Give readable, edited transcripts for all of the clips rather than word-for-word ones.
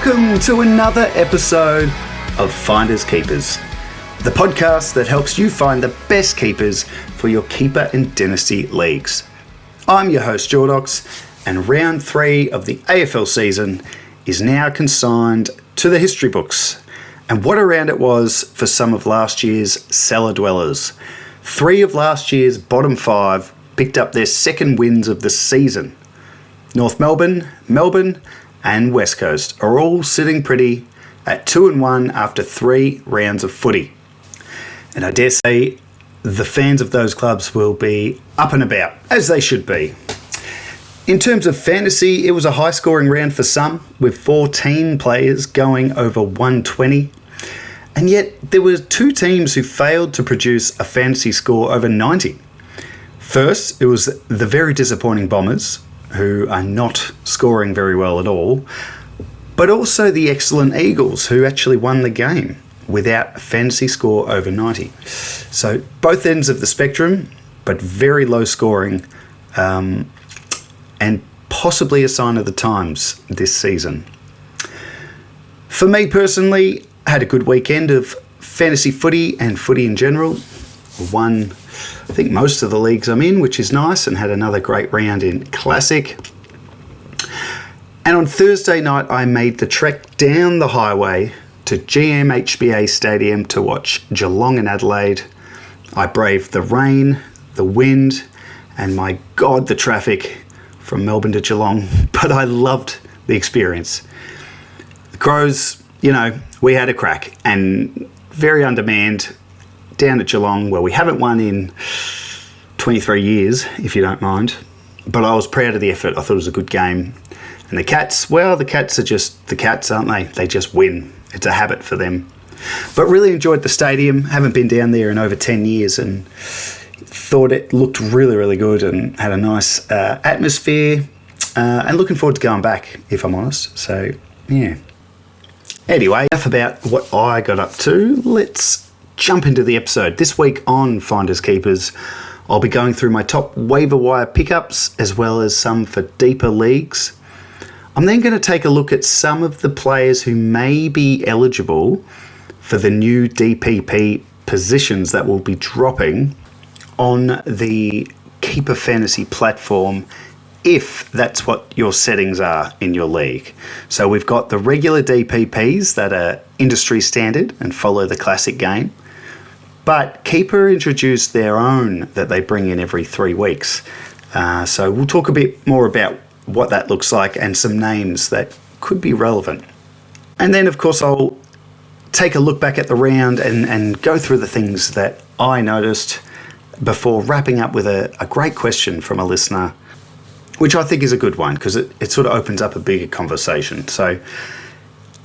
Welcome to another episode of Finders Keepers, the podcast that helps you find the best keepers for your keeper and dynasty leagues. I'm your host Jordox, and round 3 of the AFL season is now consigned to the history books. And what a round it was for some of last year's cellar dwellers. 3 of last year's bottom 5 picked up their second wins of the season. North Melbourne, Melbourne and West Coast are all sitting pretty at 2-1 after 3 rounds of footy. And I dare say the fans of those clubs will be up and about, as they should be. In terms of fantasy, it was a high-scoring round for some, with 14 players going over 120. And yet, there were 2 teams who failed to produce a fantasy score over 90. First, it was the very disappointing Bombers, who are not scoring very well at all, but also the excellent Eagles, who actually won the game without a fantasy score over 90. So, both ends of the spectrum, but very low scoring, and possibly a sign of the times this season. For me personally, I had a good weekend of fantasy footy and footy in general. Won, I think, most of the leagues I'm in, which is nice, and had another great round in Classic. And on Thursday night, I made the trek down the highway to GMHBA Stadium to watch Geelong and Adelaide. I braved the rain, the wind, and my God, the traffic from Melbourne to Geelong, but I loved the experience. The Crows, we had a crack, and very undermanned down at Geelong, where we haven't won in 23 years, if you don't mind. But I was proud of the effort. I thought it was a good game. And the Cats, well, the Cats are just the Cats, aren't they? They just win. It's a habit for them. But really enjoyed the stadium. Haven't been down there in over 10 years, and thought it looked really, really good and had a nice atmosphere, and looking forward to going back, if I'm honest. So, yeah. Anyway, enough about what I got up to. Let's jump into the episode. This week on Finders Keepers, I'll be going through my top waiver wire pickups, as well as some for deeper leagues. I'm then going to take a look at some of the players who may be eligible for the new DPP positions that will be dropping on the Keeper Fantasy platform, if that's what your settings are in your league. So we've got the regular DPPs that are industry standard and follow the classic game, but Keeper introduced their own that they bring in every 3 weeks. So we'll talk a bit more about what that looks like and some names that could be relevant. And then, of course, I'll take a look back at the round and go through the things that I noticed before wrapping up with a great question from a listener, which I think is a good one because it sort of opens up a bigger conversation. So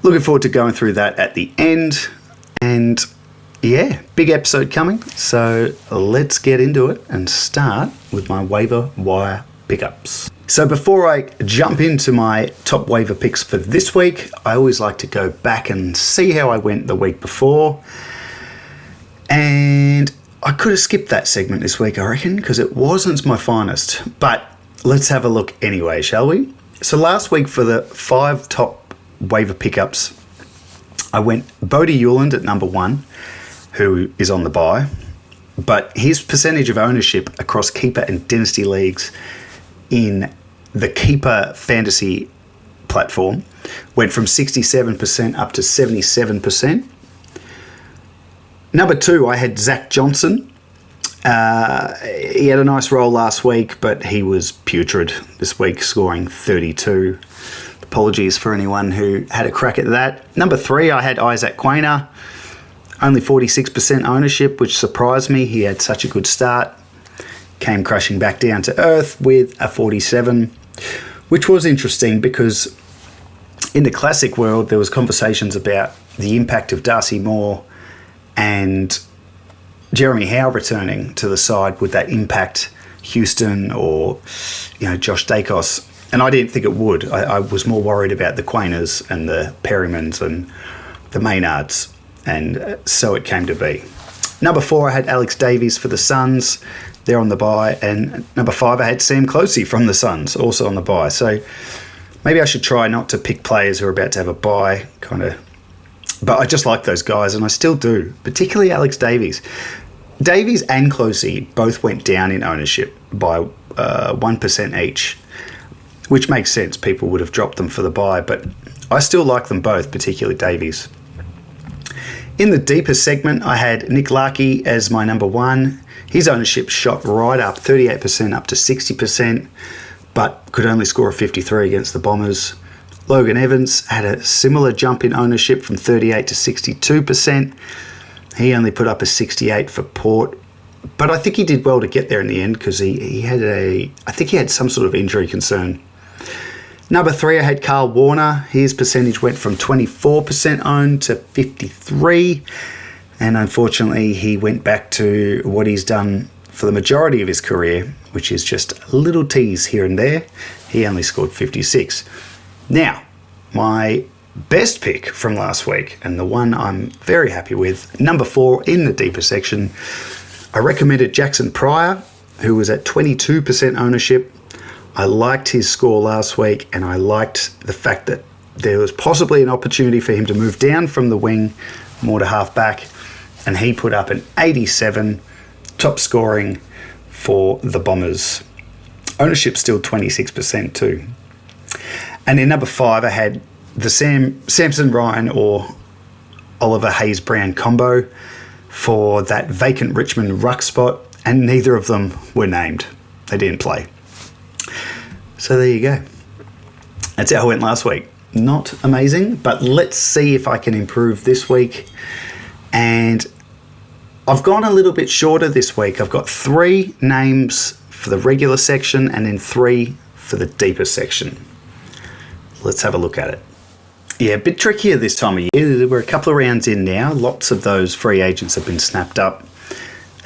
looking forward to going through that at the end. And yeah, big episode coming. So let's get into it and start with my waiver wire pickups. So before I jump into my top waiver picks for this week, I always like to go back and see how I went the week before. And I could have skipped that segment this week, I reckon, because it wasn't my finest. But let's have a look anyway, shall we? So last week for the 5 top waiver pickups, I went Bodie Hewland at number 1, who is on the bye. But his percentage of ownership across keeper and dynasty leagues in the Keeper Fantasy platform went from 67% up to 77%. Number 2, I had Zach Johnson. He had a nice roll last week, but he was putrid this week, scoring 32. Apologies for anyone who had a crack at that. Number 3, I had Isaac Quainer. Only 46% ownership, which surprised me. He had such a good start. Came crashing back down to earth with a 47, which was interesting because in the classic world, there was conversations about the impact of Darcy Moore and Jeremy Howe returning to the side. Would that impact Houston or, Josh Dacos? And I didn't think it would. I was more worried about the Quainers and the Perrymans and the Maynards. And so it came to be. Number 4, I had Alex Davies for the Suns. They're on the bye. And number 5, I had Sam Closey from the Suns, also on the bye. So Maybe I should try not to pick players who are about to have a bye, but I just like those guys, and I still do, particularly Alex Davies. Davies and Closey both went down in ownership by 1% each, which makes sense. People would have dropped them for the bye, but I still like them both, particularly Davies. In the deeper segment, I had Nick Larkey as my number one. His ownership shot right up, 38% up to 60%, but could only score a 53 against the Bombers. Logan Evans had a similar jump in ownership from 38 to 62%. He only put up a 68 for Port, but I think he did well to get there in the end because he had some sort of injury concern. Number 3, I had Carl Warner. His percentage went from 24% owned to 53%, and unfortunately he went back to what he's done for the majority of his career, which is just little teas here and there. He only scored 56. Now, my best pick from last week, and the one I'm very happy with, number 4 in the deeper section, I recommended Jackson Pryor, who was at 22% ownership. I liked his score last week, and I liked the fact that there was possibly an opportunity for him to move down from the wing more to half back, and he put up an 87, top scoring for the Bombers. Ownership still 26% too. And in number 5, I had the Samson Ryan or Oliver Hayes-Brown combo for that vacant Richmond ruck spot, and neither of them were named. They didn't play. So there you go. That's how I went last week. Not amazing, but let's see if I can improve this week. And I've gone a little bit shorter this week. I've got 3 names for the regular section and then 3 for the deeper section. Let's have a look at it. Yeah, a bit trickier this time of year. We're a couple of rounds in now. Lots of those free agents have been snapped up.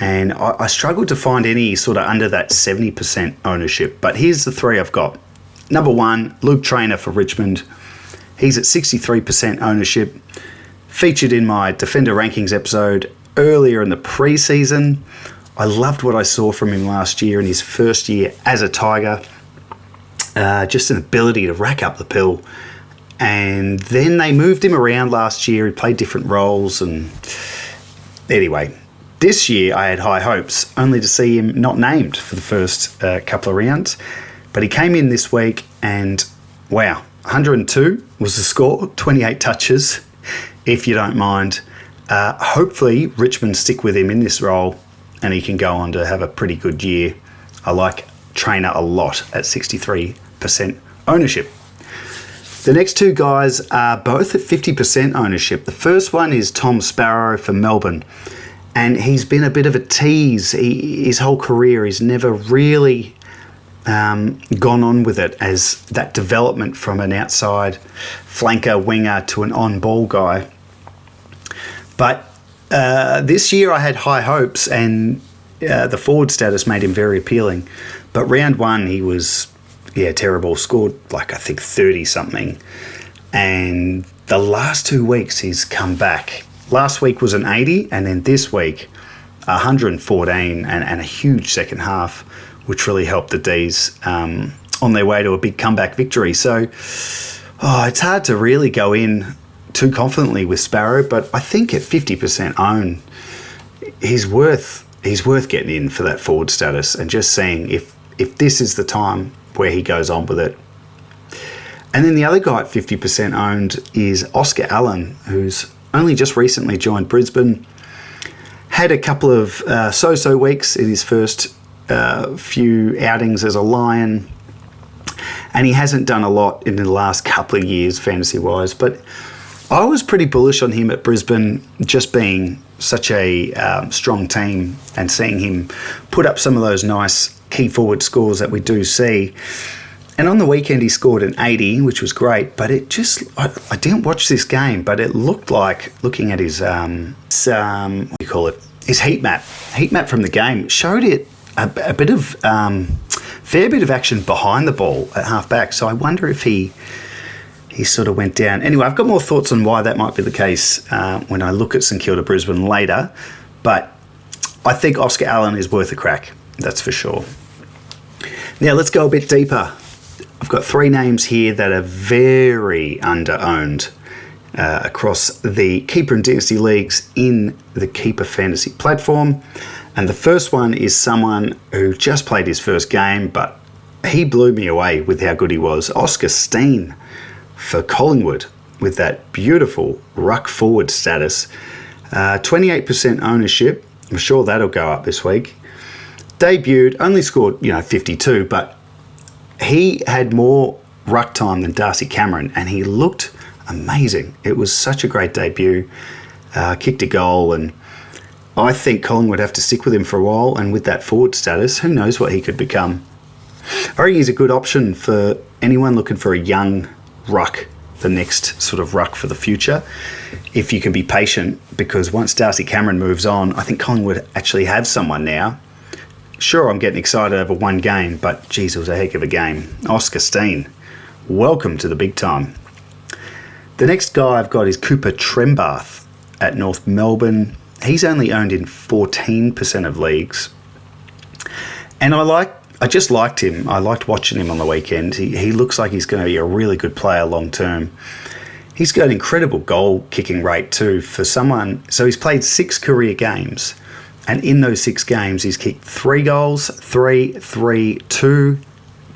And I struggled to find any sort of under that 70% ownership. But here's the 3 I've got. Number 1, Luke Traynor for Richmond. He's at 63% ownership. Featured in my Defender Rankings episode earlier in the preseason. I loved what I saw from him last year in his first year as a Tiger. Just an ability to rack up the pill. And then they moved him around last year. He played different roles. And anyway, this year I had high hopes, only to see him not named for the first couple of rounds. But he came in this week and, wow, 102 was the score, 28 touches, if you don't mind. Hopefully Richmond stick with him in this role and he can go on to have a pretty good year. I like Traynor a lot at 63% ownership. The next 2 guys are both at 50% ownership. The first one is Tom Sparrow for Melbourne, and he's been a bit of a tease. His whole career, he's never really gone on with it as that development from an outside flanker winger to an on-ball guy. But this year I had high hopes, and the forward status made him very appealing. But round 1 he was terrible. Scored like I think 30 something, and the last 2 weeks he's come back. Last week was an 80, and then this week 114 and a huge second half, which really helped the D's on their way to a big comeback victory. So it's hard to really go in too confidently with Sparrow, but I think at 50% own he's worth getting in for that forward status and just seeing if this is the time where he goes on with it. And then the other guy at 50% owned is Oscar Allen, who's only just recently joined Brisbane. Had a couple of so-so weeks in his first few outings as a Lion, and he hasn't done a lot in the last couple of years fantasy-wise, but I was pretty bullish on him at Brisbane, just being such a strong team and seeing him put up some of those nice key forward scores that we do see. And on the weekend he scored an 80, which was great, but it just, I didn't watch this game, but it looked like, looking at his, his heat map from the game, showed it a bit of, fair bit of action behind the ball at half back. So I wonder if he sort of went down. Anyway, I've got more thoughts on why that might be the case when I look at St Kilda Brisbane later, but I think Oscar Allen is worth a crack, that's for sure. Now let's go a bit deeper. I've got three names here that are very under-owned across the Keeper and Dynasty leagues in the Keeper Fantasy platform. And the first one is someone who just played his first game, but he blew me away with how good he was. Oscar Steen for Collingwood with that beautiful ruck forward status. 28% ownership. I'm sure that'll go up this week. Debuted, only scored 52, but he had more ruck time than Darcy Cameron, and he looked amazing. It was such a great debut. Kicked a goal, and I think Collingwood have to stick with him for a while, and with that forward status, who knows what he could become. I think he's a good option for anyone looking for a young ruck, the next sort of ruck for the future, if you can be patient, because once Darcy Cameron moves on, I think Collingwood actually have someone now. Sure, I'm getting excited over one game, but geez, it was a heck of a game. Oscar Steen, welcome to the big time. The next guy I've got is Cooper Trembath at North Melbourne. He's only owned in 14% of leagues. And I just liked him. I liked watching him on the weekend. He looks like he's going to be a really good player long term. He's got an incredible goal kicking rate too for someone. So he's played 6 career games. And in those 6 games, he's kicked 3 goals, 3, 3, 2,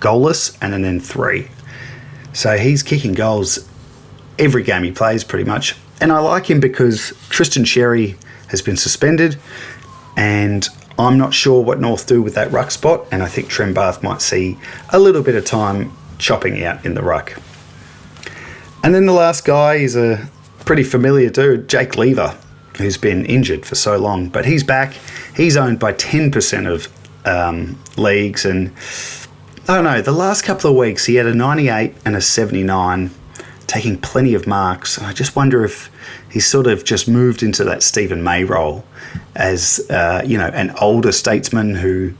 goalless, and then 3. So he's kicking goals every game he plays pretty much. And I like him because Tristan Sherry has been suspended, and I'm not sure what North do with that ruck spot, and I think Trembath might see a little bit of time chopping out in the ruck. And then the last guy is a pretty familiar dude, Jake Lever, who's been injured for so long, but he's back. He's owned by 10% of leagues, and I don't know, the last couple of weeks he had a 98 and a 79, taking plenty of marks. I just wonder if he's sort of just moved into that Stephen May role as an older statesman who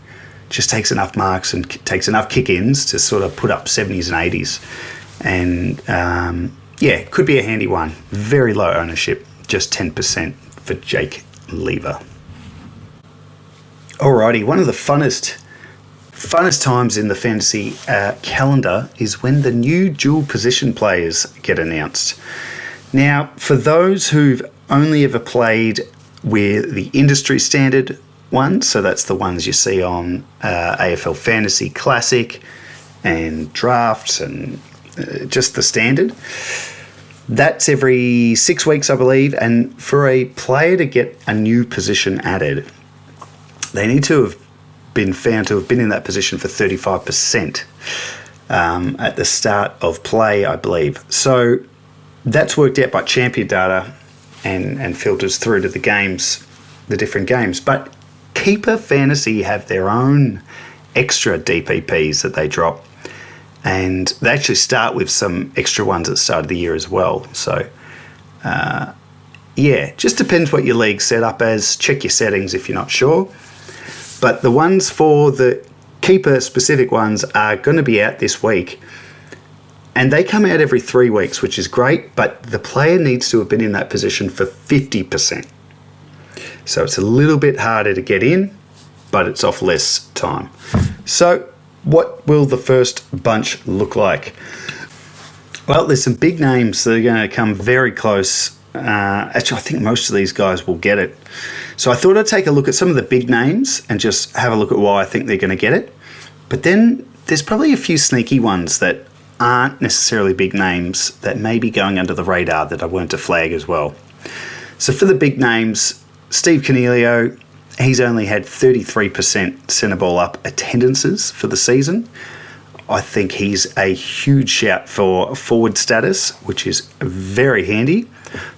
just takes enough marks and takes enough kick-ins to sort of put up 70s and 80s. And could be a handy one. Very low ownership, just 10% for Jake Lever. Alrighty, one of the funnest times in the fantasy calendar is when the new dual position players get announced. Now, for those who've only ever played with the industry standard ones, so that's the ones you see on AFL Fantasy Classic and drafts and just the standard, that's every 6 weeks, I believe. And for a player to get a new position added, they need to have been found to have been in that position for 35% at the start of play, I believe. So that's worked out by champion data and filters through to the different games. But Keeper Fantasy have their own extra DPPs that they drop, and they actually start with some extra ones at the start of the year as well. So just depends what your league's set up as. Check your settings if you're not sure. But the ones for the Keeper specific ones are going to be out this week. And they come out every 3 weeks, which is great, but the player needs to have been in that position for 50%. So it's a little bit harder to get in, but it's off less time. So what will the first bunch look like? Well, there's some big names that are going to come very close. Actually, I think most of these guys will get it. So I thought I'd take a look at some of the big names and just have a look at why I think they're going to get it. But then there's probably a few sneaky ones that aren't necessarily big names that may be going under the radar that I want to flag as well. So for the big names, Steve Cornelio, he's only had 33% centre ball up attendances for the season. I think he's a huge shout for forward status, which is very handy.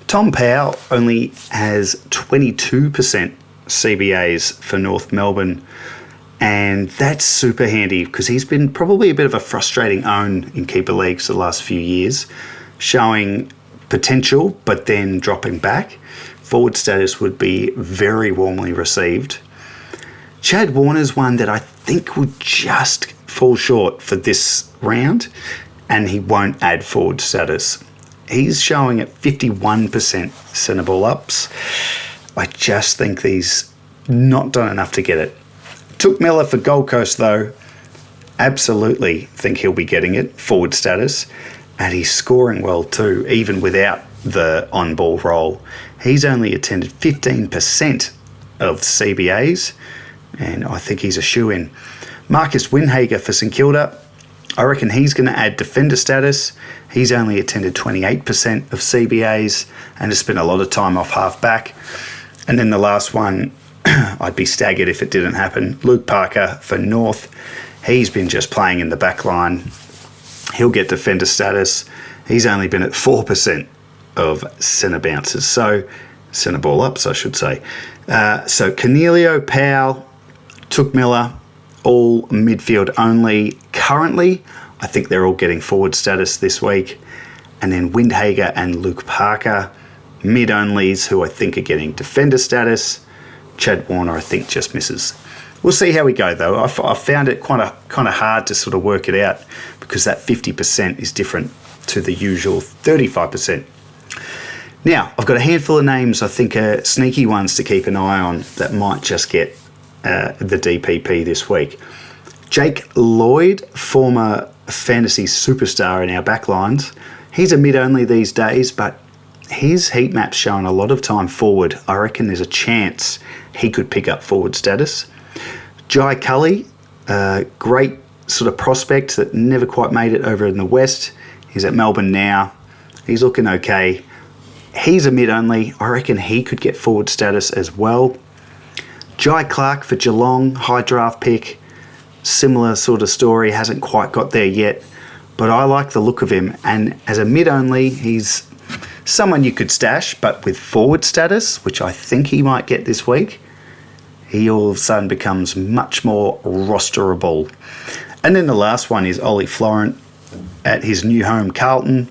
Tom Powell only has 22% CBAs for North Melbourne, and that's super handy because he's been probably a bit of a frustrating own in keeper leagues the last few years, showing potential but then dropping back. Forward status would be very warmly received. Chad Warner's one that I think would just fall short for this round, and he won't add forward status. He's showing at 51% centre ball ups. I just think he's not done enough to get it. Took Miller for Gold Coast though. absolutely think he'll be getting it, forward status, and he's scoring well too, even without the on-ball role. He's only attended 15% of CBAs, and I think he's a shoo-in. Marcus Winhager for St Kilda, I reckon he's going to add defender status. He's only attended 28% of CBAs and has spent a lot of time off half-back. And then the last one, I'd be staggered if it didn't happen, Luke Parker for North. He's been just playing in the back line. He'll get defender status. He's only been at 4% of centre bounces. So, centre ball ups, I should say. So, Cornelio, Powell, Took Miller, all midfield only. Currently, I think they're all getting forward status this week. And then Windhager and Luke Parker, mid-onlys, who I think are getting defender status. Chad Warner, I think, just misses. We'll see how we go, though. I found it kind of hard to sort of work it out because that 50% is different to the usual 35%. Now, I've got a handful of names I think are sneaky ones to keep an eye on that might just get the DPP this week. Jake Lloyd, former fantasy superstar in our backlines. He's a mid-only these days, but his heat map's showing a lot of time forward. I reckon there's a chance he could pick up forward status. Jai Cully, great sort of prospect that never quite made it over in the West. He's at Melbourne now. He's looking okay. He's a mid-only. I reckon he could get forward status as well. Jai Clark for Geelong, high draft pick. Similar sort of story, hasn't quite got there yet. But I like the look of him. And as a mid-only, he's someone you could stash, but with forward status, which I think he might get this week, he all of a sudden becomes much more rosterable. And then the last one is Ollie Florent at his new home, Carlton.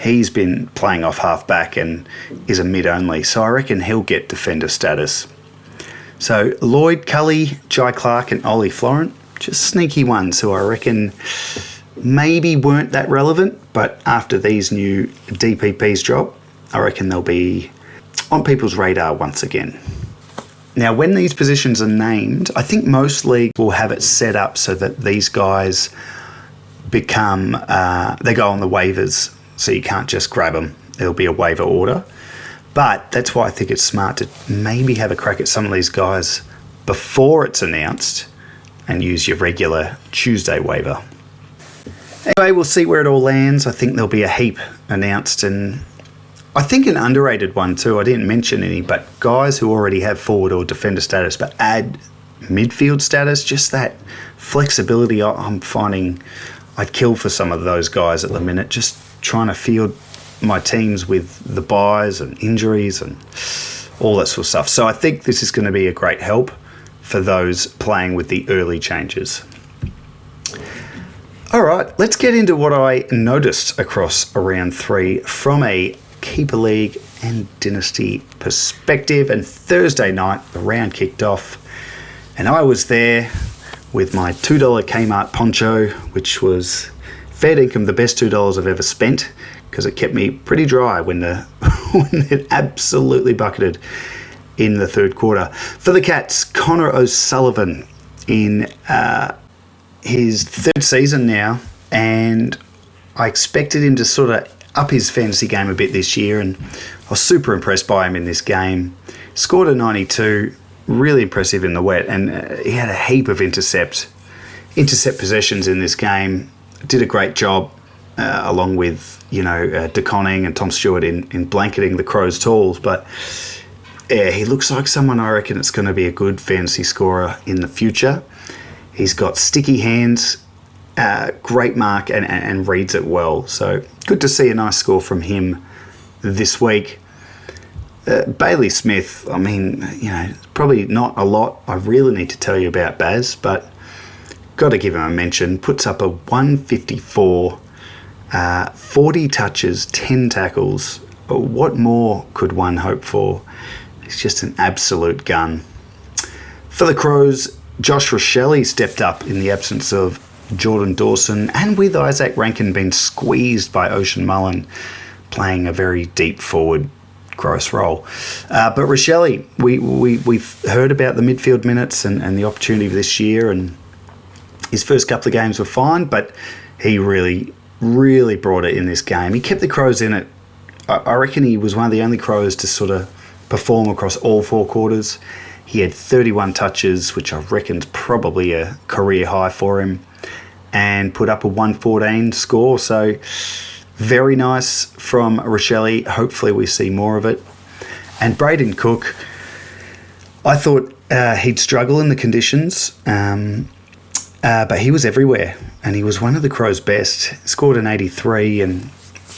He's been playing off half-back and is a mid-only, so I reckon he'll get defender status. So Lloyd, Cully, Jai Clark and Ollie Florent, just sneaky ones who I reckon maybe weren't that relevant, but after these new DPPs drop, I reckon they'll be on people's radar once again. Now, when these positions are named, I think most leagues will have it set up so that these guys become, they go on the waivers, so you can't just grab them. There'll be a waiver order. But that's why I think it's smart to maybe have a crack at some of these guys before it's announced and use your regular Tuesday waiver. Anyway, we'll see where it all lands. I think there'll be a heap announced, and I think an underrated one too. I didn't mention any, but guys who already have forward or defender status but add midfield status, just that flexibility I'm finding I'd kill for some of those guys at the minute, just trying to field my teams with the buys and injuries and all that sort of stuff. So I think this is going to be a great help for those playing with the early changes. All right, let's get into what I noticed across round 3 from a keeper league and dynasty perspective. And Thursday night, the round kicked off, and I was there with my $2 Kmart poncho, which was fair income, the best $2 I've ever spent, because it kept me pretty dry when it absolutely bucketed in the third quarter. For the Cats, Connor O'Sullivan in his third season now, and I expected him to sort of up his fantasy game a bit this year, and I was super impressed by him in this game. Scored a 92, really impressive in the wet, and he had a heap of intercept possessions in this game. Did a great job, along with De Conning and Tom Stewart in blanketing the Crows' tools. But yeah, he looks like someone I reckon it's going to be a good fantasy scorer in the future. He's got sticky hands, great mark, and reads it well. So good to see a nice score from him this week. Bailey Smith, I mean, probably not a lot I really need to tell you about Baz, but got to give him a mention. Puts up a 154, 40 touches, 10 tackles. What more could one hope for? He's just an absolute gun. For the Crows, Josh Rochelle stepped up in the absence of Jordan Dawson, and with Isaac Rankin being squeezed by Ocean Mullen, playing a very deep forward gross role. But Rochelle, we've heard about the midfield minutes and the opportunity this year, and His first couple of games were fine, but he really, really brought it in this game. He kept the Crows in it. I reckon he was one of the only Crows to sort of perform across all 4 quarters. He had 31 touches, which I reckon's probably a career high for him, and put up a 114 score. So very nice from Rochelle. Hopefully we see more of it. And Braden Cook, I thought he'd struggle in the conditions, but he was everywhere, and he was one of the Crows' best. Scored an 83, and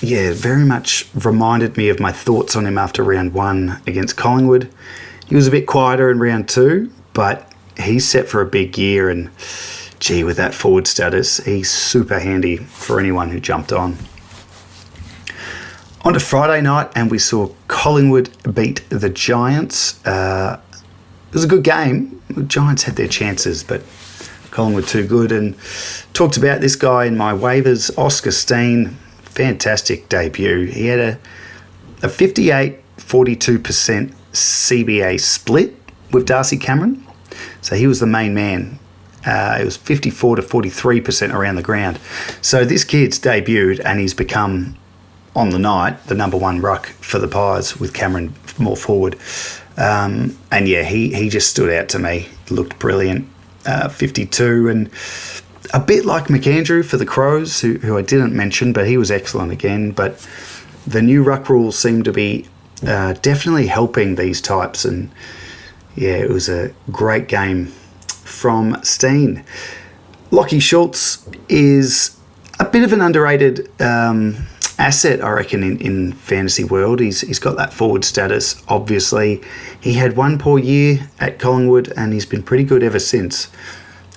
yeah, very much reminded me of my thoughts on him after round 1 against Collingwood. He was a bit quieter in round 2, but he's set for a big year, and gee, with that forward status, he's super handy for anyone who jumped on. On to Friday night, and we saw Collingwood beat the Giants. It was a good game. The Giants had their chances, but Collingwood too good. And talked about this guy in my waivers, Oscar Steen. Fantastic debut. He had a 58-42% CBA split with Darcy Cameron. So he was the main man. It was 54 to 43% around the ground. So this kid's debuted, and he's become, on the night, the number 1 ruck for the Pies with Cameron more forward. And yeah, he just stood out to me. Looked brilliant. 52, and a bit like McAndrew for the Crows, who I didn't mention, but he was excellent again. But the new ruck rules seem to be definitely helping these types, and yeah, it was a great game from Steen. Lachie Schultz is a bit of an underrated asset, I reckon, in fantasy world. He's got that forward status, obviously. He had one poor year at Collingwood, and he's been pretty good ever since.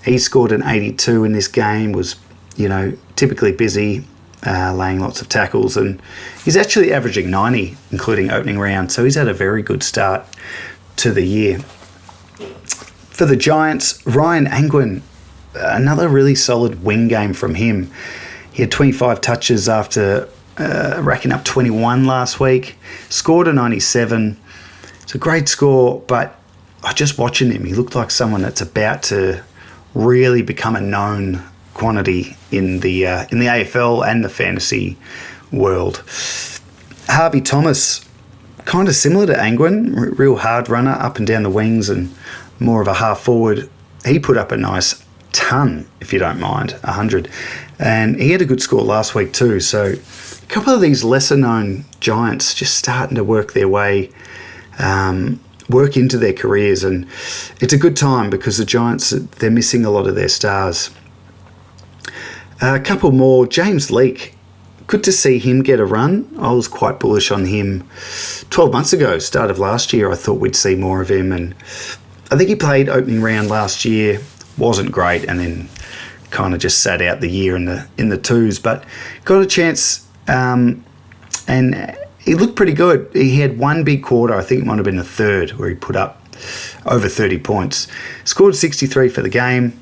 He scored an 82 in this game, was, typically busy, laying lots of tackles, and he's actually averaging 90, including opening round, so he's had a very good start to the year. For the Giants, Ryan Angwin, another really solid wing game from him. He had 25 touches after racking up 21 last week, scored a 97. It's a great score, but just watching him, he looked like someone that's about to really become a known quantity in the AFL and the fantasy world. Harvey Thomas, kind of similar to Angwin, real hard runner up and down the wings and more of a half forward. He put up a nice ton, if you don't mind, 100. And he had a good score last week too. So a couple of these lesser known Giants just starting to work their way, work into their careers, and it's a good time because the Giants, they're missing a lot of their stars. A couple more. James Leake, good to see him get a run. I was quite bullish on him 12 months ago, start of last year. I thought we'd see more of him, and I think he played opening round last year, wasn't great, and then kind of just sat out the year in the twos, but got a chance, and he looked pretty good. He had one big quarter, I think it might have been the third, where he put up over 30 points. Scored 63 for the game.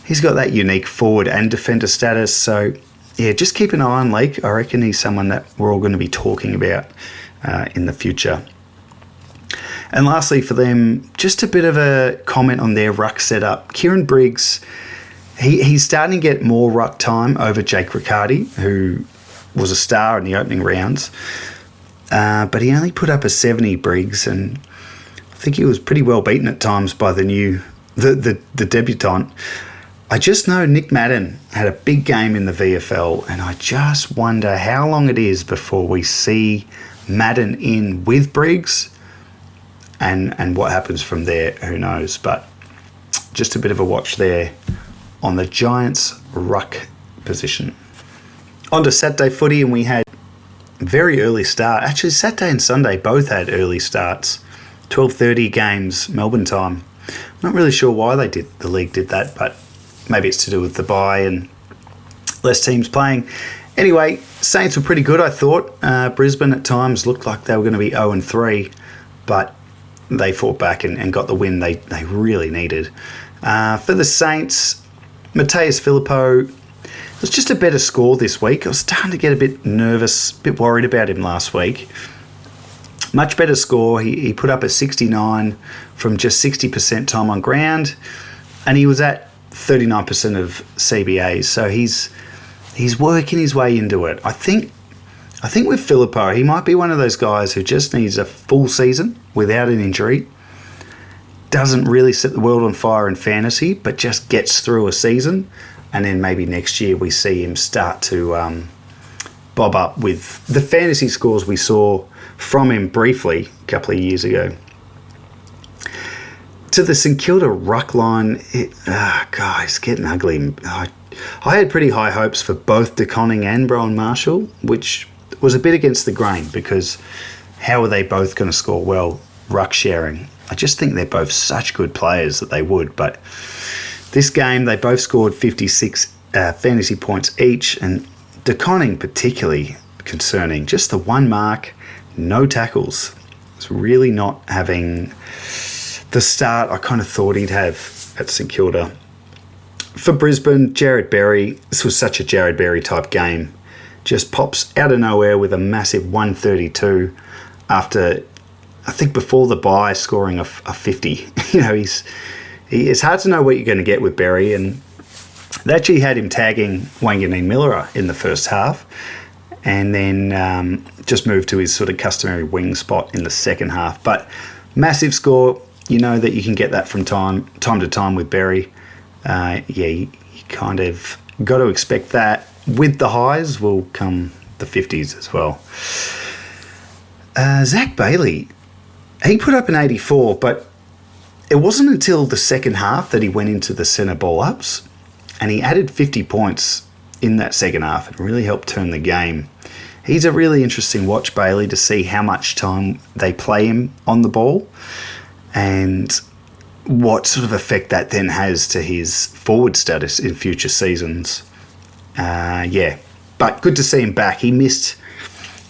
He's got that unique forward and defender status. So, yeah, just keep an eye on Leake. I reckon he's someone that we're all going to be talking about in the future. And lastly for them, just a bit of a comment on their ruck setup. Kieran Briggs, he's starting to get more ruck time over Jake Riccardi, who was a star in the opening rounds. But he only put up a 70, Briggs, and I think he was pretty well beaten at times by the debutant. I just know Nick Madden had a big game in the VFL, and I just wonder how long it is before we see Madden in with Briggs, and what happens from there, who knows. But just a bit of a watch there on the Giants' ruck position. On to Saturday footy, and we had very early start. Actually, Saturday and Sunday both had early starts. 12:30 games, Melbourne time. I'm not really sure why the league did that, but maybe it's to do with the bye and less teams playing. Anyway, Saints were pretty good, I thought. Brisbane at times looked like they were going to be 0-3, but they fought back and got the win they really needed. For the Saints, Mateus Filippo, it was just a better score this week. I was starting to get a bit nervous, a bit worried about him last week. Much better score. He put up a 69 from just 60% time on ground, and he was at 39% of CBAs, so he's working his way into it. I think with Filippo, he might be one of those guys who just needs a full season without an injury. Doesn't really set the world on fire in fantasy, but just gets through a season, and then maybe next year we see him start to bob up with the fantasy scores we saw from him briefly a couple of years ago. To the St Kilda ruck line, it's getting ugly. I had pretty high hopes for both De Koning and Brian Marshall, which was a bit against the grain because how are they both going to score well ruck sharing? I just think they're both such good players that they would, but this game they both scored 56 fantasy points each, and De Koning particularly concerning. Just the one mark, no tackles. It's really not having the start I kind of thought he'd have at St Kilda. For Brisbane, Jared Berry, this was such a Jared Berry type game. Just pops out of nowhere with a massive 132 after, I think before the bye, scoring a 50. It's hard to know what you're going to get with Berry, and they actually had him tagging Wanganeen-Miller in the first half, and then just moved to his sort of customary wing spot in the second half. But massive score. You know that you can get that from time to time with Berry. You kind of got to expect that. With the highs will come the 50s as well. Zach Bailey, he put up an 84, but it wasn't until the second half that he went into the centre ball ups, and he added 50 points in that second half and really helped turn the game. He's a really interesting watch, Bailey, to see how much time they play him on the ball and what sort of effect that then has to his forward status in future seasons. But good to see him back. I think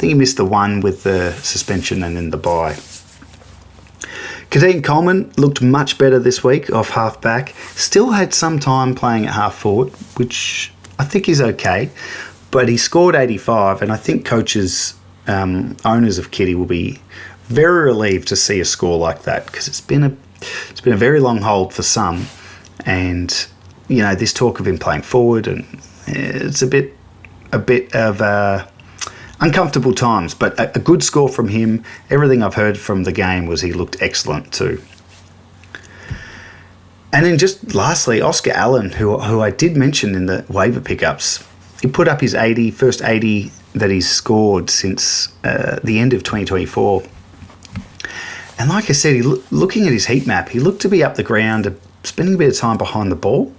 he missed the one with the suspension and then the bye. Kadeem Coleman looked much better this week off half back. Still had some time playing at half forward, which I think is okay. But he scored 85, and I think coaches, owners of Kitty will be very relieved to see a score like that, because it's been a very long hold for some, and this talk of him playing forward, and it's a bit of uncomfortable times. But a good score from him. Everything I've heard from the game was he looked excellent too. And then just lastly, Oscar Allen, who I did mention in the waiver pickups, he put up his first 80 that he's scored since the end of 2024. And like I said, looking at his heat map, he looked to be up the ground, spending a bit of time behind the ball.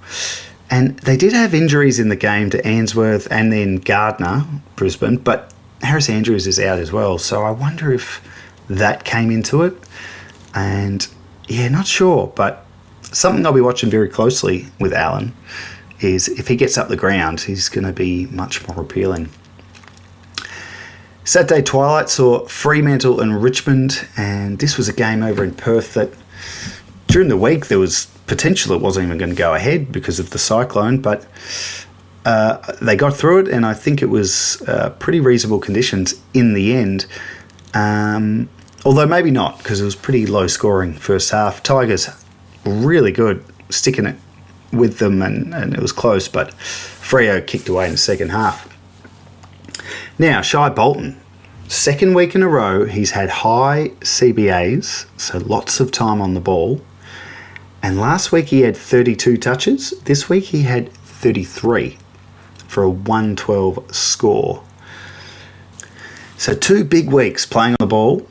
And they did have injuries in the game to Ainsworth and then Gardner, Brisbane, but Harris Andrews is out as well. So I wonder if that came into it. And not sure, but something I'll be watching very closely with Allen is if he gets up the ground, he's going to be much more appealing. Saturday twilight saw Fremantle and Richmond, and this was a game over in Perth that during the week there was potential it wasn't even going to go ahead because of the cyclone, but they got through it, and I think it was pretty reasonable conditions in the end, although maybe not, because it was pretty low scoring first half. Tigers really good, sticking it with them, and it was close, but Freo kicked away in the second half. Now, Shai Bolton, second week in a row, he's had high CBAs, so lots of time on the ball. And last week he had 32 touches. This week he had 33 for a 112 score. So 2 big weeks playing on the ball.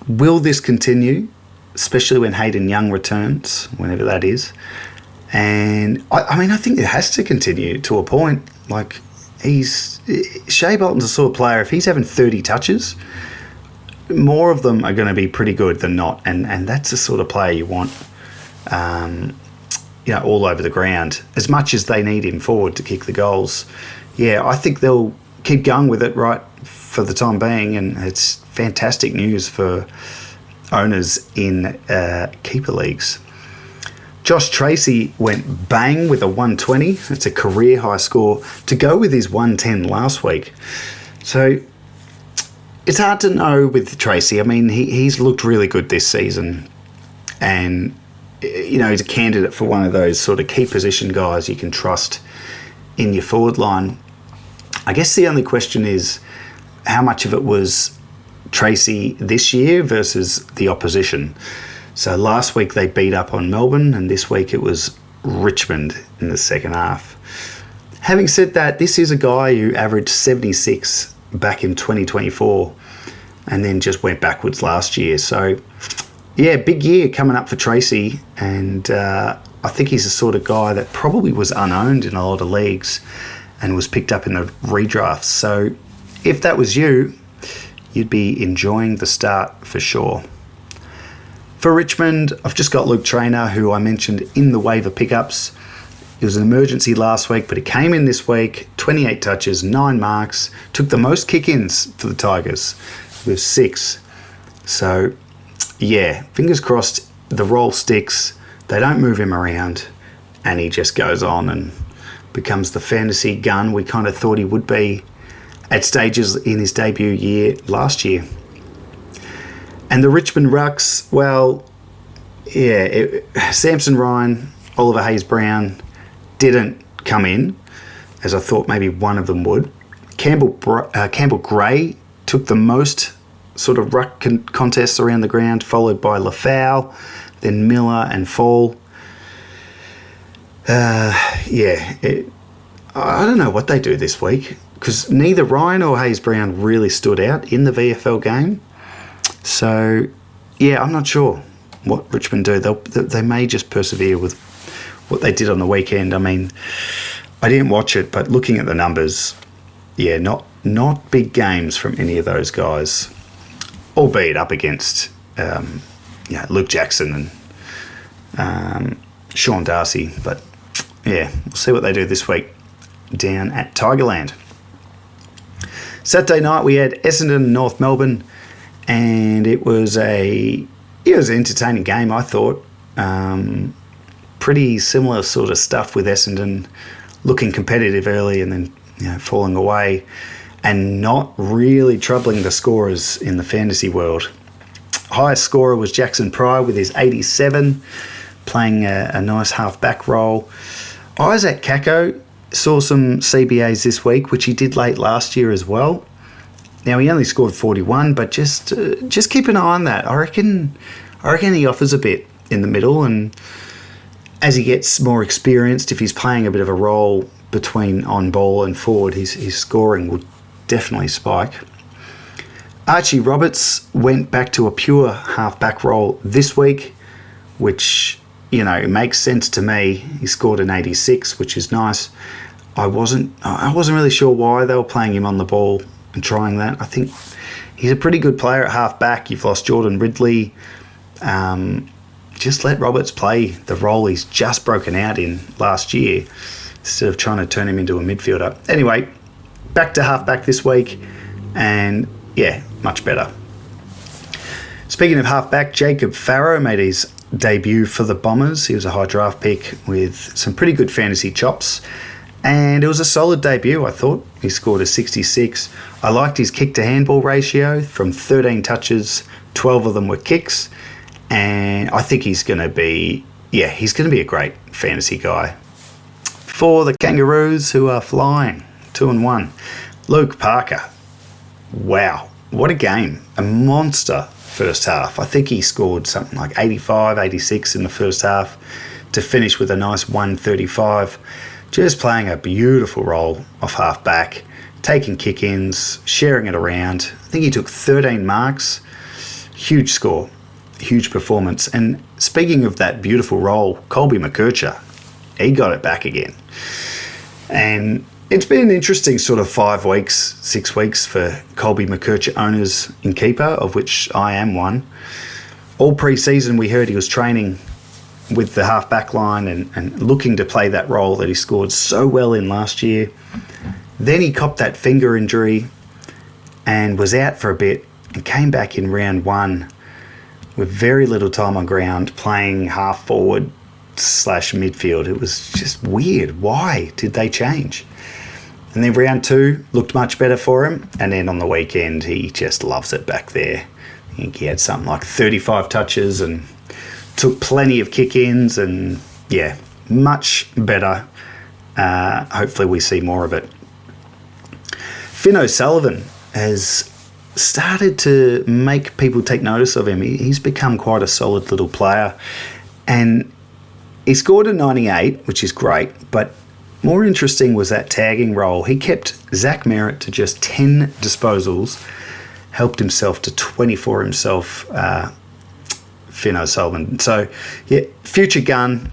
Will this continue, especially when Hayden Young returns, whenever that is? And I think it has to continue to a point. Like, Shai Bolton's the sort of player, if he's having 30 touches, more of them are going to be pretty good than not, and that's the sort of player you want, all over the ground, as much as they need him forward to kick the goals. I think they'll keep going with it right for the time being, and it's fantastic news for owners in keeper leagues. Josh Tracy went bang with a 120. That's a career high score to go with his 110 last week. So it's hard to know with Tracy. I mean, he's looked really good this season, and he's a candidate for one of those sort of key position guys you can trust in your forward line. I guess the only question is how much of it was Tracy this year versus the opposition. So last week they beat up on Melbourne, and this week it was Richmond in the second half. Having said that, this is a guy who averaged 76 back in 2024 and then just went backwards last year. So, yeah, big year coming up for Tracy, and I think he's the sort of guy that probably was unowned in a lot of leagues and was picked up in the redrafts. So if that was you, you'd be enjoying the start for sure. For Richmond, I've just got Luke Traynor, who I mentioned in the waiver pickups. It was an emergency last week, but he came in this week, 28 touches, 9 marks, took the most kick-ins for the Tigers with 6. So, yeah, fingers crossed the roll sticks, they don't move him around, and he just goes on and becomes the fantasy gun we kind of thought he would be at stages in his debut year last year. And the Richmond Rucks, well, yeah, Samson Ryan, Oliver Hayes-Brown didn't come in, as I thought maybe one of them would. Campbell Gray took the most sort of ruck contests around the ground, followed by Lafau, then Miller and Fall. I don't know what they do this week, because neither Ryan or Hayes-Brown really stood out in the VFL game. So, yeah, I'm not sure what Richmond do. They may just persevere with what they did on the weekend. I mean, I didn't watch it, but looking at the numbers, yeah, not big games from any of those guys, albeit up against Luke Jackson and Sean Darcy. But, yeah, we'll see what they do this week down at Tigerland. Saturday night we had Essendon, North Melbourne, and it was an entertaining game, I thought. Pretty similar sort of stuff with Essendon looking competitive early and then falling away and not really troubling the scorers in the fantasy world. Highest scorer was Jackson Pryor with his 87, playing a nice half-back role. Isaac Kako saw some CBAs this week, which he did late last year as well. Now, he only scored 41, but just keep an eye on that. I reckon he offers a bit in the middle, and as he gets more experienced, if he's playing a bit of a role between on ball and forward, his scoring will definitely spike. Archie Roberts went back to a pure half-back role this week, which, makes sense to me. He scored an 86, which is nice. I wasn't really sure why they were playing him on the ball and trying that. I think he's a pretty good player at half-back. You've lost Jordan Ridley. Just let Roberts play the role he's just broken out in last year instead of trying to turn him into a midfielder. Anyway, back to half-back this week, and yeah, much better. Speaking of half-back, Jacob Farrow made his debut for the Bombers. He was a high draft pick with some pretty good fantasy chops, and it was a solid debut, I thought. He scored a 66. I liked his kick-to-handball ratio. From 13 touches, 12 of them were kicks, and I think he's going to be a great fantasy guy. For the Kangaroos, who are flying, 2-1, Luke Parker. Wow, what a game. A monster first half. I think he scored something like 85, 86 in the first half to finish with a nice 135. Just playing a beautiful role off half-back, taking kick-ins, sharing it around. I think he took 13 marks. Huge score, huge performance. And speaking of that beautiful role, Colby McKercher, he got it back again. And it's been an interesting sort of 6 weeks for Colby McKercher owners in keeper, of which I am one. All pre-season we heard he was training with the half-back line and looking to play that role that he scored so well in last year. Then he copped that finger injury and was out for a bit and came back in round 1 with very little time on ground, playing half-forward / midfield. It was just weird. Why did they change? And then round 2 looked much better for him. And then on the weekend, he just loves it back there. I think he had something like 35 touches and took plenty of kick-ins and, yeah, much better. Hopefully we see more of it. Finn O'Sullivan has started to make people take notice of him. He's become quite a solid little player. And he scored a 98, which is great, but more interesting was that tagging role. He kept Zach Merritt to just 10 disposals, helped himself to 24 himself, Finn O'Sullivan. So, yeah, future gun.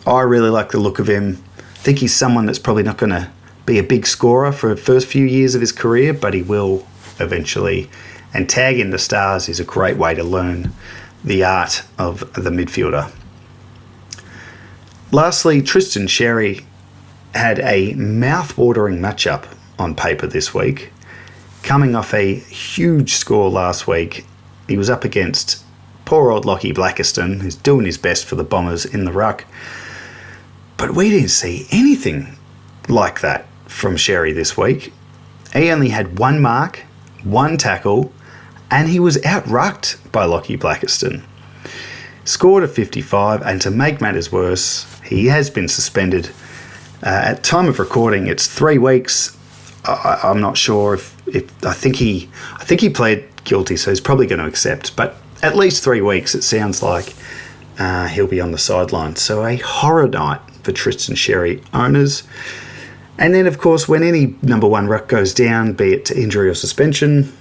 I really like the look of him. I think he's someone that's probably not going to be a big scorer for the first few years of his career, but he will eventually. And tagging the stars is a great way to learn the art of the midfielder. Lastly, Tristan Xerri had a mouth-watering matchup on paper this week. Coming off a huge score last week, he was up against poor old Lockie Blackiston, who's doing his best for the Bombers in the ruck. But we didn't see anything like that from Xerri this week. He only had 1 mark, 1 tackle, and he was out-rucked by Lockie Blackiston. Scored a 55, and to make matters worse, he has been suspended. At time of recording, it's 3 weeks. I'm not sure if I think he pled guilty, so he's probably going to accept. But at least 3 weeks, it sounds like he'll be on the sidelines. So a horror night for Tristan Xerri owners. And then, of course, when any number 1 ruck goes down, be it to injury or suspension,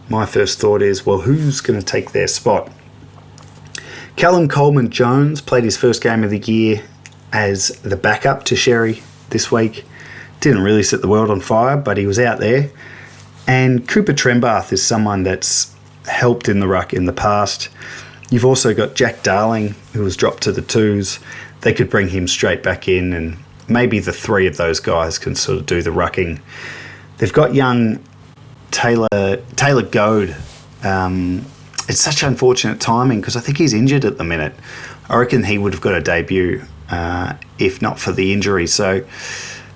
my first thought is, well, who's going to take their spot? Callum Coleman-Jones played his first game of the year as the backup to Xerri this week. Didn't really set the world on fire, but he was out there. And Cooper Trembath is someone that's helped in the ruck in the past. You've also got Jack Darling, who was dropped to the 2s. They could bring him straight back in, and maybe the 3 of those guys can sort of do the rucking. They've got young Taylor Goad. It's such unfortunate timing because I think he's injured at the minute. I reckon he would have got a debut if not for the injury. So,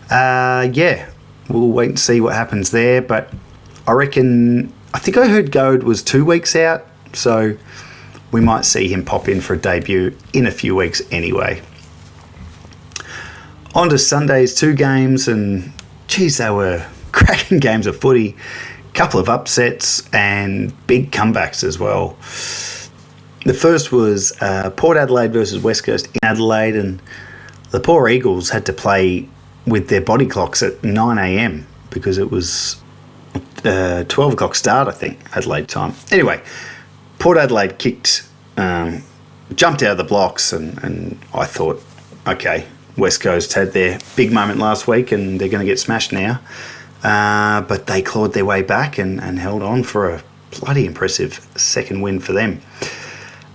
yeah, we'll wait and see what happens there. But I think I heard Goad was 2 weeks out, so we might see him pop in for a debut in a few weeks anyway. On to Sunday's 2 games, and geez, they were cracking games of footy. Couple of upsets and big comebacks as well. The first was Port Adelaide versus West Coast in Adelaide, and the poor Eagles had to play with their body clocks at 9 a.m. because it was 12 o'clock start, I think, Adelaide time. Anyway, Port Adelaide jumped out of the blocks, and I thought, okay, West Coast had their big moment last week and they're going to get smashed now. But they clawed their way back and held on for a bloody impressive second win for them.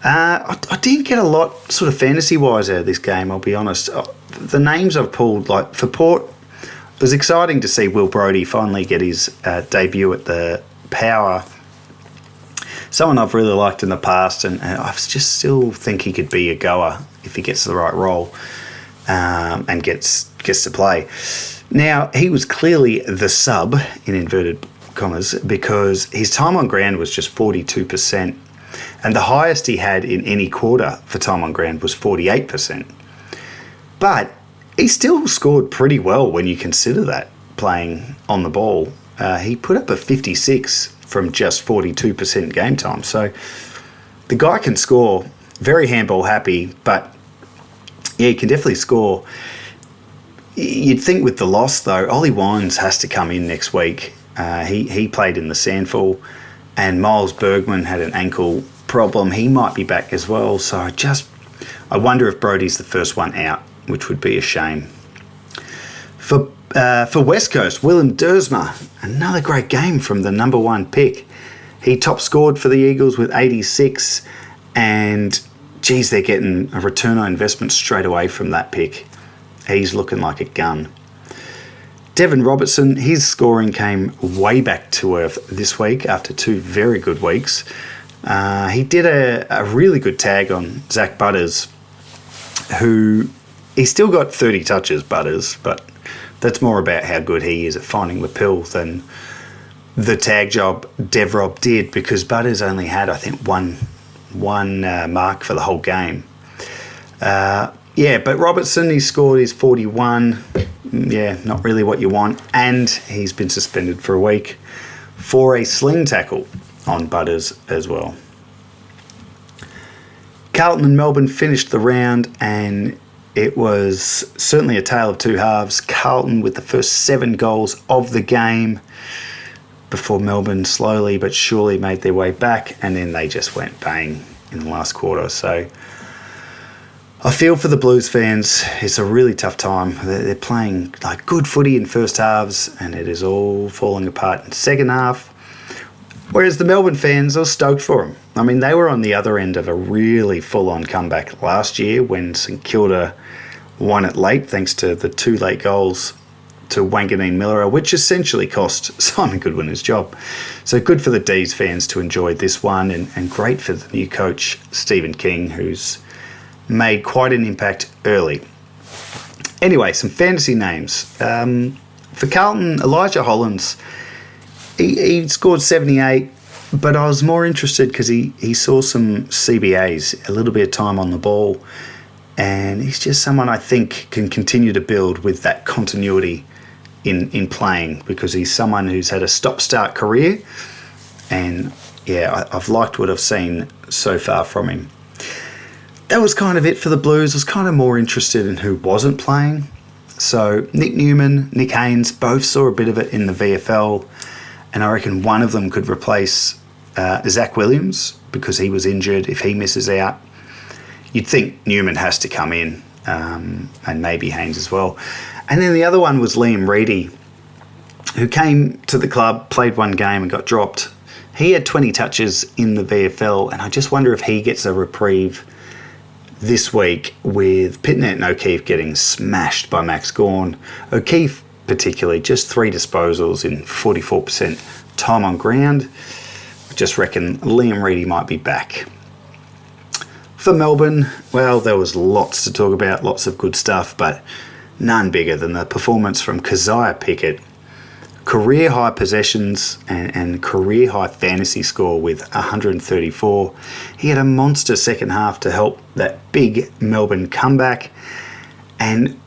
I didn't get a lot sort of fantasy-wise out of this game, I'll be honest. The names I've pulled, like for Port, it was exciting to see Will Brodie finally get his debut at the Power. Someone I've really liked in the past, and I just still think he could be a goer if he gets the right role and gets to play. Now, he was clearly the sub, in inverted commas, because his time on ground was just 42%, and the highest he had in any quarter for time on ground was 48%. But he still scored pretty well when you consider that, playing on the ball. He put up a 56 from just 42% game time. So the guy can score, very handball happy, but yeah, he can definitely score. You'd think with the loss, though, Ollie Wines has to come in next week. He played in the Sandful, and Miles Bergman had an ankle problem. He might be back as well. So I wonder if Brodie's the first one out, which would be a shame. For West Coast, Willem Dersma, another great game from the number 1 pick. He top scored for the Eagles with 86, and geez, they're getting a return on investment straight away from that pick. He's looking like a gun. Devon Robertson, his scoring came way back to earth this week after 2 very good weeks. He did a really good tag on Zach Butters, who he still got 30 touches, Butters, but that's more about how good he is at finding the pill than the tag job Dev Rob did, because Butters only had, I think, one one mark for the whole game. But Robertson, he scored his 41. Yeah, not really what you want. And he's been suspended for a week for a sling tackle on Butters as well. Carlton and Melbourne finished the round, and it was certainly a tale of two halves. Carlton with the first 7 goals of the game before Melbourne slowly but surely made their way back, and then they just went bang in the last quarter. So I feel for the Blues fans. It's a really tough time. They're playing like good footy in first halves, and it is all falling apart in second half. Whereas the Melbourne fans are stoked for them. I mean, they were on the other end of a really full-on comeback last year when St Kilda won it late thanks to the 2 late goals to Wanganeen Miller, which essentially cost Simon Goodwin his job. So good for the D's fans to enjoy this one, and great for the new coach, Stephen King, who's made quite an impact early. Anyway, some fantasy names. For Carlton, Elijah Hollands, he scored 78, but I was more interested because he saw some CBAs, a little bit of time on the ball, and he's just someone I think can continue to build with that continuity in playing, because he's someone who's had a stop-start career, and yeah, I've liked what I've seen so far from him. That was kind of it for the Blues. I was kind of more interested in who wasn't playing. So Nick Newman, Nick Haynes, both saw a bit of it in the VFL, and I reckon one of them could replace Zach Williams because he was injured if he misses out. You'd think Newman has to come in, and maybe Haynes as well. And then the other one was Liam Reedy, who came to the club, played 1 game and got dropped. He had 20 touches in the VFL, and I just wonder if he gets a reprieve this week with Pitnet and O'Keefe getting smashed by Max Gawn. O'Keefe particularly, just 3 disposals in 44% time on ground. I just reckon Liam Reedy might be back. For Melbourne, well, there was lots to talk about, lots of good stuff, but none bigger than the performance from Keziah Pickett. Career high possessions and career high fantasy score with 134. He had a monster second half to help that big Melbourne comeback. And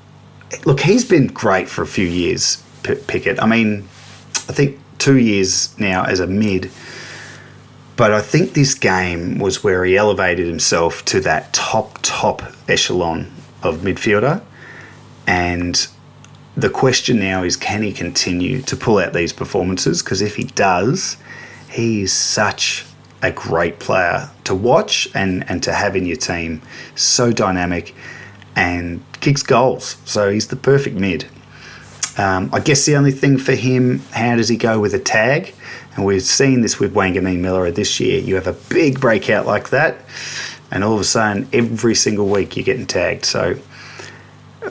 look, he's been great for a few years, Pickett. I mean, I think 2 years now as a mid. But I think this game was where he elevated himself to that top echelon of midfielder. And the question now is, can he continue to pull out these performances? Because if he does, he's such a great player to watch and to have in your team. So dynamic and kicks goals. So he's the perfect mid. I guess the only thing for him, how does he go with a tag? And we've seen this with Wanganeen Miller this year. You have a big breakout like that, and all of a sudden, every single week you're getting tagged. So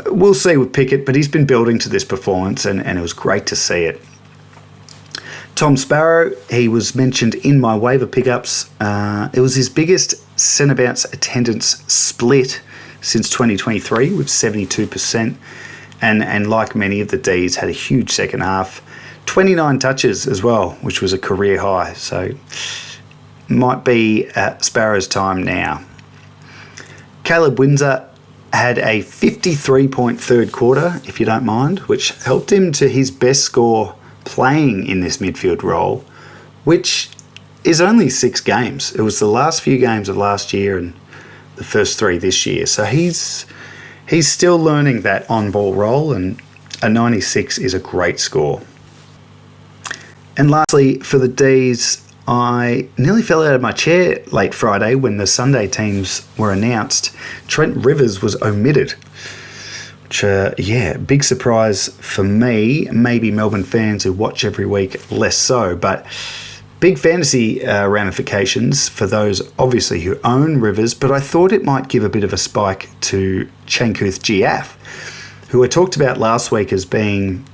we'll see with Pickett, but he's been building to this performance, and it was great to see it. Tom Sparrow, he was mentioned in my waiver pickups. It was his biggest centre bounce attendance split since 2023 with 72%. And like many of the Ds, had a huge second half. 29 touches as well, which was a career high. So might be at Sparrow's time now. Caleb Windsor had a 53-point third quarter, if you don't mind, which helped him to his best score playing in this midfield role, which is only 6 games. It was the last few games of last year and the first 3 this year. So he's still learning that on-ball role, and a 96 is a great score. And lastly, for the Ds, I nearly fell out of my chair late Friday when the Sunday teams were announced. Trent Rivers was omitted, which, big surprise for me. Maybe Melbourne fans who watch every week less so, but big fantasy ramifications for those obviously who own Rivers, but I thought it might give a bit of a spike to Chankuth Giaf, who I talked about last week as being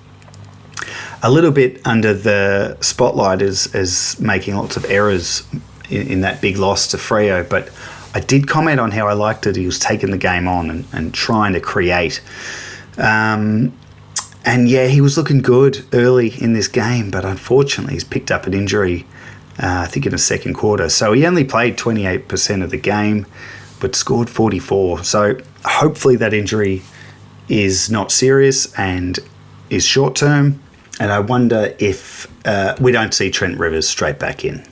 a little bit under the spotlight as making lots of errors in that big loss to Freo, but I did comment on how I liked it. He was taking the game on and trying to create. And yeah, he was looking good early in this game, but unfortunately he's picked up an injury I think in the second quarter. So he only played 28% of the game, but scored 44. So hopefully that injury is not serious and is short term. And I wonder if we don't see Trent Rivers straight back in.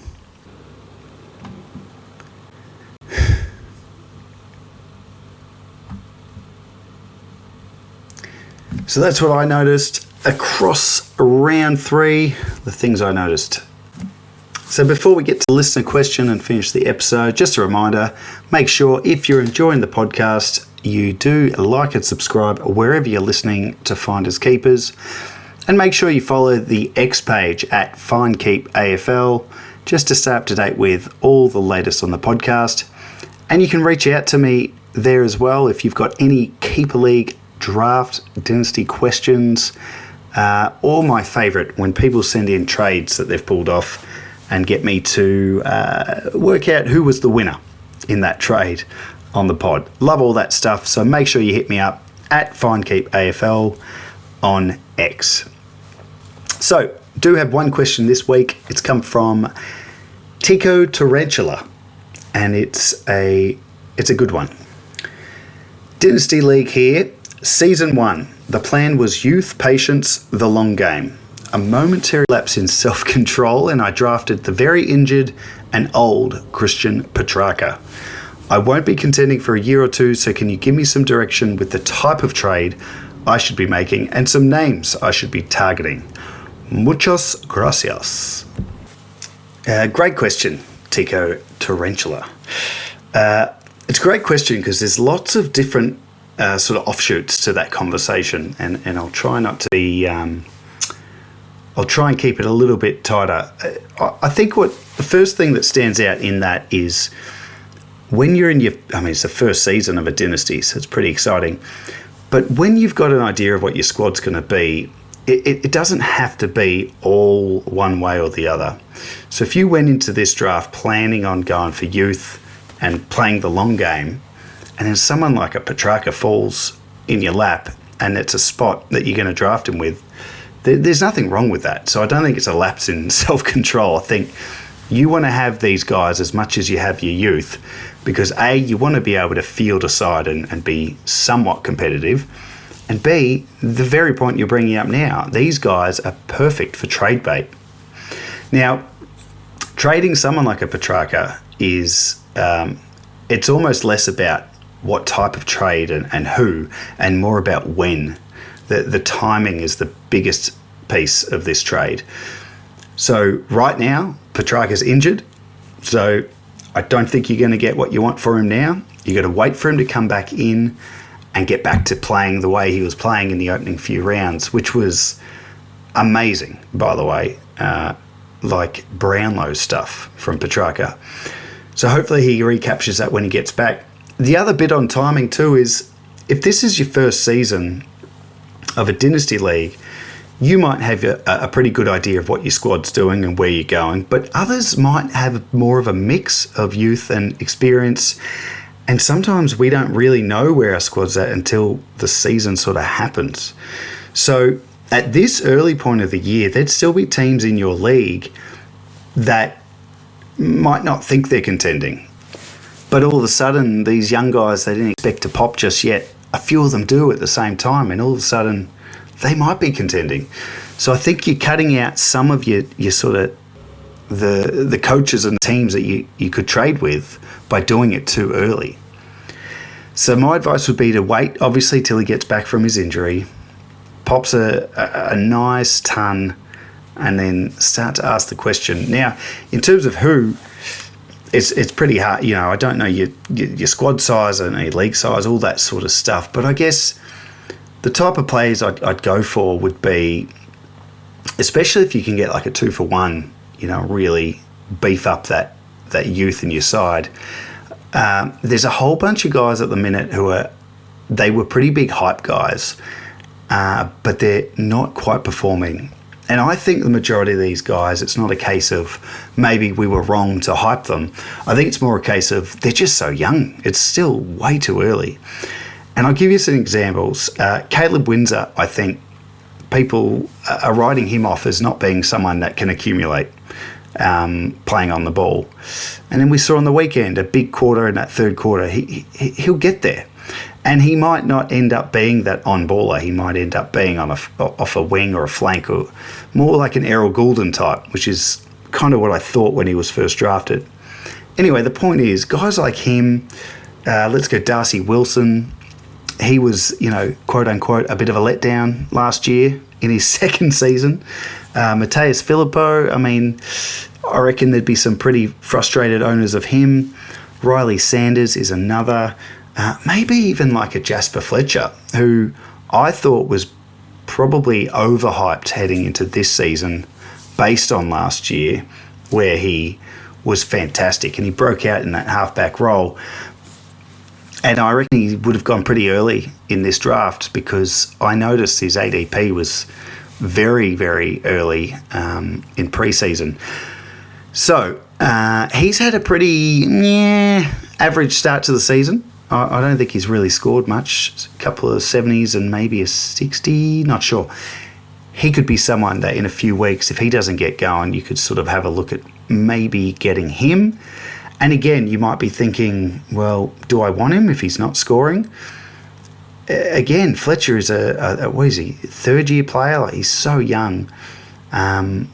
So that's what I noticed across round 3, the things I noticed. So before we get to the listener question and finish the episode, just a reminder, make sure if you're enjoying the podcast, you do like and subscribe wherever you're listening to Finders Keepers. And make sure you follow the X page at FindKeepAFL just to stay up to date with all the latest on the podcast. And you can reach out to me there as well if you've got any Keeper League draft dynasty questions, or my favourite, when people send in trades that they've pulled off and get me to work out who was the winner in that trade on the pod. Love all that stuff, so make sure you hit me up at FindKeepAFL on X. So, do have one question this week. It's come from Tico Tarantula, and it's a good one. Dynasty League here. Season 1, the plan was youth, patience, the long game. A momentary lapse in self-control and I drafted the very injured and old Christian Petrarca. I won't be contending for a year or two, so can you give me some direction with the type of trade I should be making and some names I should be targeting? Muchas gracias. Great question, Tico Tarantula. It's a great question because there's lots of different sort of offshoots to that conversation, and I'll try not to be. I'll try and keep it a little bit tighter. I think what the first thing that stands out in that is when you're in it's the first season of a dynasty, so it's pretty exciting. But when you've got an idea of what your squad's going to be, it doesn't have to be all one way or the other. So if you went into this draft planning on going for youth and playing the long game, and then someone like a Petrarca falls in your lap and it's a spot that you're going to draft him with, there's nothing wrong with that. So I don't think it's a lapse in self-control. I think you want to have these guys as much as you have your youth because A, you want to be able to field a side and be somewhat competitive, and B, the very point you're bringing up now, these guys are perfect for trade bait. Now, trading someone like a Petrarca is, it's almost less about what type of trade and who, and more about when. The timing is the biggest piece of this trade. So right now, Petrarca's injured, so I don't think you're going to get what you want for him now. You've got to wait for him to come back in and get back to playing the way he was playing in the opening few rounds, which was amazing, by the way, like Brownlow stuff from Petrarca. So hopefully he recaptures that when he gets back. The other bit on timing too is if this is your first season of a dynasty league, you might have a pretty good idea of what your squad's doing and where you're going, but others might have more of a mix of youth and experience, and sometimes we don't really know where our squad's at until the season sort of happens. So at this early point of the year, there'd still be teams in your league that might not think they're contending. But all of a sudden, these young guys they didn't expect to pop just yet, a few of them do at the same time, and all of a sudden, they might be contending. So I think you're cutting out some of your sort of the coaches and teams that you could trade with by doing it too early. So my advice would be to wait, obviously, till he gets back from his injury, pops a nice ton, and then start to ask the question. Now, in terms of who, it's pretty hard. You know, I don't know your squad size and your league size, all that sort of stuff. But I guess the type of players I'd go for would be, especially if you can get like a 2-for-1, you know, really beef up that youth in your side. There's a whole bunch of guys at the minute they were pretty big hype guys, but they're not quite performing. And I think the majority of these guys, it's not a case of maybe we were wrong to hype them. I think it's more a case of they're just so young. It's still way too early. And I'll give you some examples. Caleb Windsor, I think people are writing him off as not being someone that can accumulate. playing on the ball. And then we saw on the weekend a big quarter in that third quarter. He'll get there. And he might not end up being that on-baller. He might end up being off a wing or a flank, or more like an Errol Goulden type, which is kind of what I thought when he was first drafted. Anyway, the point is, guys like him, let's go Darcy Wilson. He was, quote unquote, a bit of a letdown last year in his second season. Mateus Filippo, I reckon there'd be some pretty frustrated owners of him. Riley Sanders is another. Maybe even like a Jasper Fletcher, who I thought was probably overhyped heading into this season based on last year, where he was fantastic and he broke out in that halfback role. And I reckon he would have gone pretty early in this draft, because I noticed his ADP was very, very early in preseason. So he's had a pretty average start to the season. I don't think he's really scored much. A couple of 70s and maybe a 60, not sure. He could be someone that in a few weeks, if he doesn't get going, you could sort of have a look at maybe getting him. And again, you might be thinking, well, do I want him if he's not scoring? Again, Fletcher is what is he, third-year player? Like, he's so young. So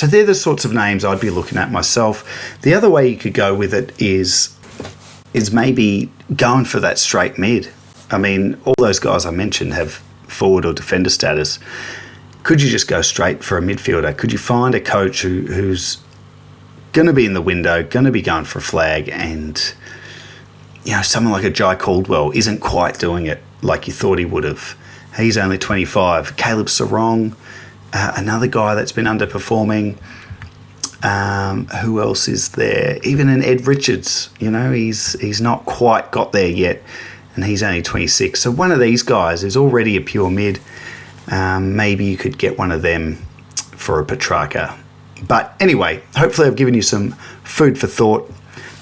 they're the sorts of names I'd be looking at myself. The other way you could go with it is maybe going for that straight mid. All those guys I mentioned have forward or defender status. Could you just go straight for a midfielder? Could you find a coach who's going to be in the window, going to be going for a flag, and someone like a Jai Caldwell isn't quite doing it like you thought he would have. He's only 25. Caleb Sarong, another guy that's been underperforming. Who else is there? Even an Ed Richards, he's not quite got there yet, and he's only 26. So one of these guys is already a pure mid. Maybe you could get one of them for a Petrarca. But anyway, hopefully I've given you some food for thought,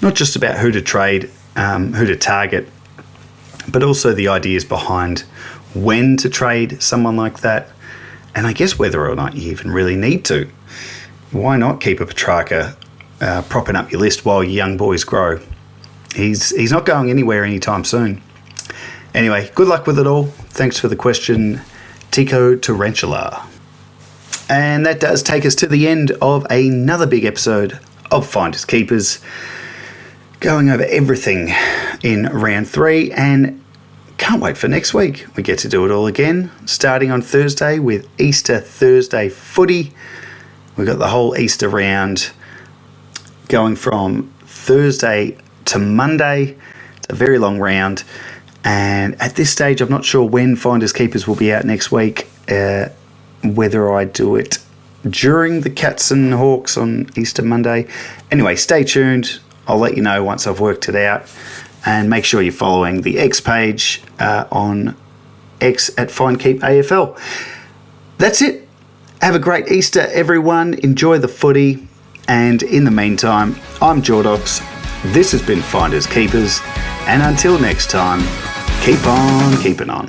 not just about who to trade, who to target, but also the ideas behind when to trade someone like that, and I guess whether or not you even really need to. Why not keep a Petrarca propping up your list while your young boys grow? He's not going anywhere anytime soon. Anyway, good luck with it all. Thanks for the question, Tico Tarantula. And that does take us to the end of another big episode of Finders Keepers, going over everything in round 3, and can't wait for next week. We get to do it all again, starting on Thursday with Easter Thursday footy. We've got the whole Easter round going from Thursday to Monday. It's a very long round. And at this stage, I'm not sure when Finders Keepers will be out next week, whether I do it during the Cats and Hawks on Easter Monday. Anyway, stay tuned. I'll let you know once I've worked it out. And make sure you're following the X page on X at FindKeepAFL. That's it. Have a great Easter, everyone. Enjoy the footy. And in the meantime, I'm Jordox. This has been Finders Keepers. And until next time, keep on keeping on.